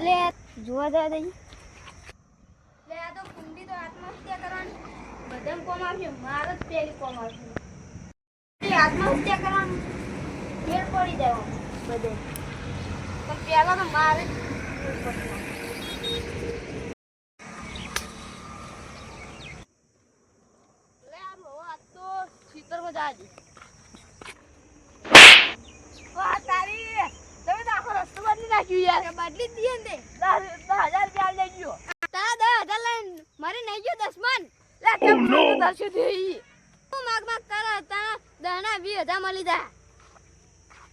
લે જોવા દે દઈ લે આ તો કુંડી તો આત્મહત્યા કરવાની બધાને કોમ આવશે મારે જ પેલી કોમ આવશે આત્મહત્યા કરવાનું ફેર પડી જાય બધે પણ પેલા તો મારે જ લે આ બહુ આ તો ખેતરમાં જાજે વાહ તારી તમે તો આખો રસ્તો બદલી નાખ્યું યાર બદલી જ દીએ ને 10,000 લઈ ગયો તારા 10,000 લઈને મારે નહીં ગયો 10 મન લે કેમ દર્શન દેઈ તું માગ તારા તારા દાણા 20,000 મળી જા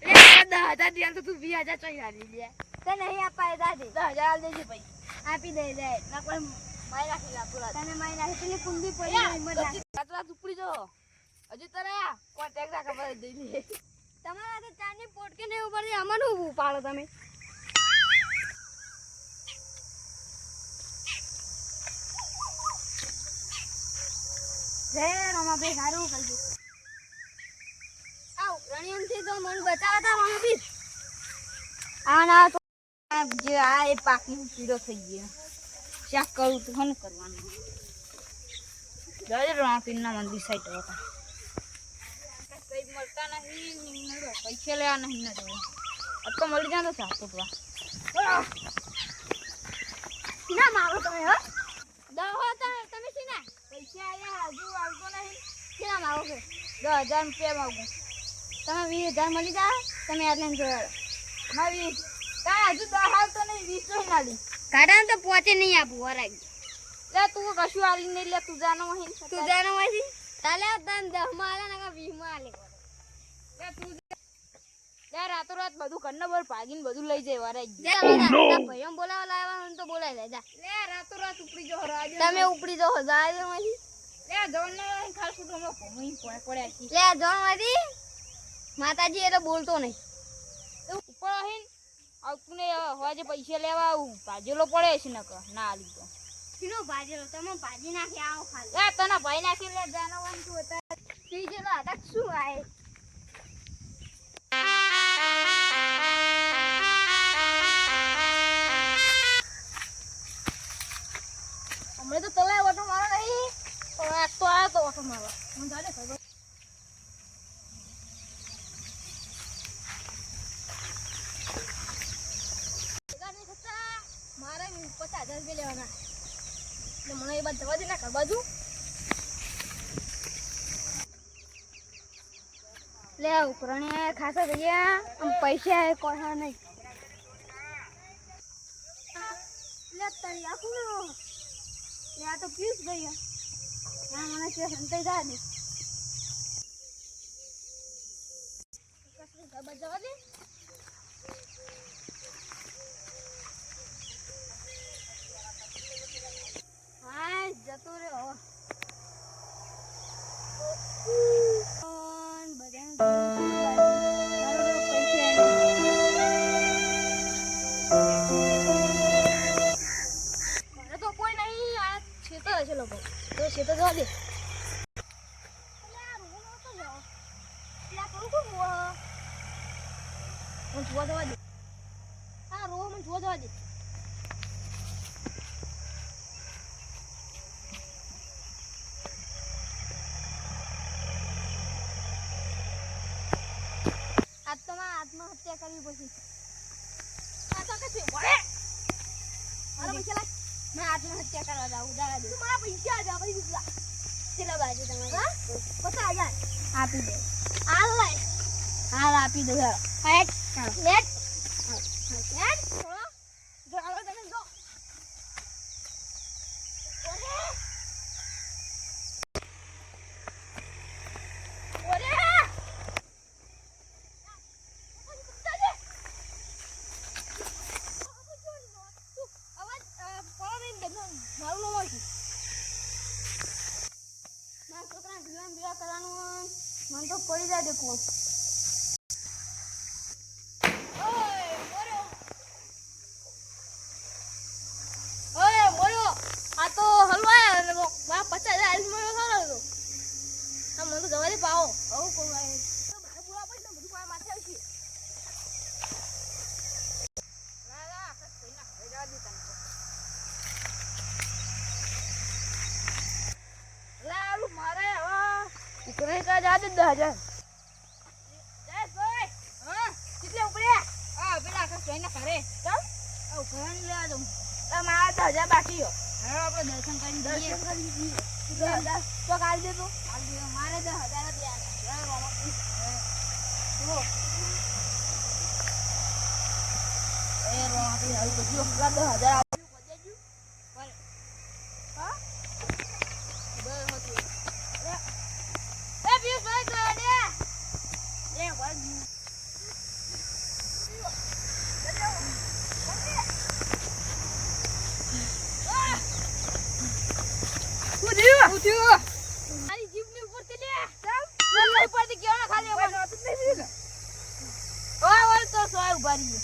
લે 10,000 દિયા તો તું 20,000 ચોઈ હાલી લે તે નહીં અપાય દાદી 10,000 દેજે ભાઈ આપી દે લે ના કોઈ માઈ રાખી લા પૂરા તને માઈ રાખી પેલી કુંડી પડી હિંમત રાખી કાટલા ઉપડી જો હજી તારા કોન્ટેક્ટ ના ખબર દઈ દે તમારા તો ચાની પોટકે ને ઉપર થી અમન ઊભું પાડો તમે રે રમા બે સારું કરજો આવ રણિયન થી તો મન બચાવતા રમા બી આ ના તો જે આ એ પાકી પીડો થઈ ગયો ચેક કરું તો શું કરવાનું જય રામપીરના મંદિર સાઈડ હતા કઈ મળતા નહીં પૈસા લેવા નહીં ના જોડે अब तो मर जाता था फुटवा सीना मारो તમે હો દહો તમે सीना પૈસા આયા હજુ આવતો નહીં सीना મારો કે 10,000 રૂપિયા માંગુ તમે 20,000 મળી જાય તમે આટલે જોયા મારી કાય હજુ 10 આવતો નહીં 20 ના લી કાઢાને તો પહોંચે નહીં આપું વરાઈ લે તું કશું આલી નહીં લે તું જાનો વહી તાલે તન 10 માં આલે ના 20 માં આલે લે તું યાર રાતો રાત બધું ઘરનો બર ભાગીને બધું લઈ જાય વરાઈ ભાઈઓ બોલાવા લાવવાનું તો બોલાઈ લે જા લે રાતો રાત ઉપડી જો રાજ તમે ઉપડી જો જાય માંથી લે જોન નો ખાસ ફૂટમાં ભૂમી પડ્યા છે લે જોન માંથી માતાજી એ તો બોલતો નહીં ઉપર આહીન આવતુને હોજે પૈસા લેવા આવું ભાજેલો પડે છે નક ના આલી તો સીનો ભાજેલો તમે ભાજી નાખી આવો ખાલી લે તને ભાઈ નાખી લે જાનવાન તું હતા તી જેલો હતા શું આય हमने तो तले ऑटो मारा नहीं और एक तो आया तो ऑटो मारा मन जाने खबर नहीं खता मारे 50,000 रुपये लेवाना એટલે મને એ બાદ જવા દે ના કર બાજુ લે ઉપરણે ખાસા ગયા આમ પૈસા કોઠા નહીં લે તારી આપું લે આ તો પીસ ગયા ના મને કે સંતાઈ જા દે કસરી જવા જવા દે હા જતો રે હો चलो तो सीधा जा दे यार वो तो जाओ क्या करूं को वो मन छुआ दवा दे हां रो मन छुआ दवा दे आत्महत्या करवी पड़ी आता कैसे बड़े अरे पीछे मैं आत्महत्या करवा जाऊं दादा दे तुम्हारा पैसा आ जा भाई दूसरा चला बाजू तुम्हारा हां 50,000 आपी दे आ ले हां आपी दे हेट नेट नेट थोड़ा जो आलो तने जो मन तो पड़ी जाए देखो ओए मोरो आ तो हलवा है वो 50,000 में खरो तो हम मन तो जवा दे पाओ ओ को आए तो मारे पूरा पड़ ने બધું માથે આવશે ના ના કઈ ના 10,000 જયેશભાઈ, હા કેટલે ઉપડ્યા પેલા આખા ભાઈને ઘરે ચાલ ઘરે લેવા દઉં. તમારા 10,000 બાકી હો હવે આપણે દર્શન કરીને જઈએ. દર્શન કરી જઈએ 10,000 તો કાલ દે તું મારે 10,000 જ દેવાના. એ રોમાપી આવી બધું 10,000 હા એ પિયુષભાઈ તો લે લે ભાઈ મારી જીભની ઉપરથી લે ચાલ ઉપરથી કેવા ખાલી ઉપર નહોતું જ નહીં દીધું ઓય ઓય તો સોય ઉભા રહીએ.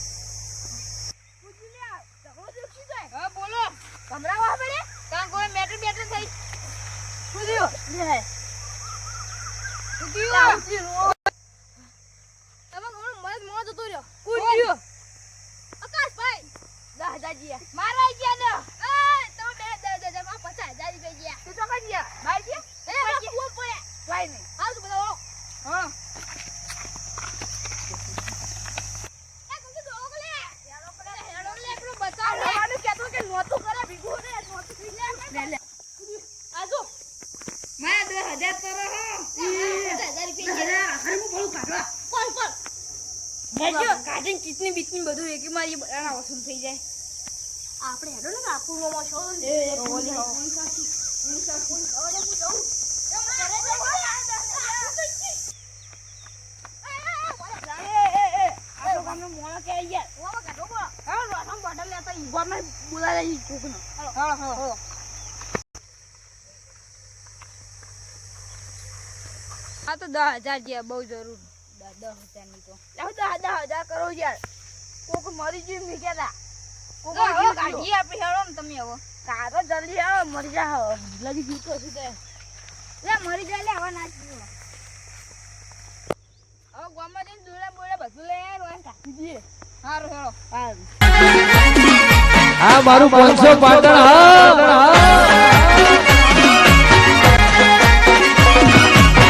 પૂછી લે ઝઘડો દેખી જાય હા બોલો ભમરાવા પડે કાં કોઈ મેટર બેટર થઈ પૂછ્યો લે પૂછ્યું પૂછ્યો તમે ઘણો મત મોજ જતો રહ્યો. પૂછ્યો આકાશભાઈ 10,000 જીયા મારા ગયા ને તમે બે 10,000 માં 50,000 રૂપિયા ગયા. તું તો કઈ ગયા ભાઈ ગયા એ કુવા પડ્યા ભાઈ નહીં હાલ તું બધા ઓળો હા એ કુકી દો ઓગલે હેડો લે પેલો બચાવ લે આનું કહેતો કે નહોતું કરે ભીગું રે નહોતું થઈ લે લે આજો મારા 10,000 તો રહો 50,000 રૂપિયા ગયા. અરે હું ભલું કાઢવા કોણ કોણ હેજો કાઢીને કિટની બીટની બધું એકી મારી બધાના વસૂલ થઈ જાય આપણે હેડો ને આપણું મોમો છો એ ઓલી હો આ ગામનો મોણો કે યાર હા રોઠમ બોટલ લેતા ઈ ગામમાં બોલાવે ઈ કોકનો હા હા આ તો 10,000 જે બહુ જરૂર 10,000 ની તો લાવ 10,000 કરો યાર કોક મરી ગયું મે કેતા કોક હવે કાઢીએ આપણે હેડો ને તમે હવે કારો જલ્દી આવો મરી જા લગી જીતો છે તે લે મરી જાય લે હવે ના જીવો હવે ગામમાં જઈને દોડા બોડા બધું લે રોન કાઢી દઈએ હારું હેડો હા આ મારું 500 પાટણ હા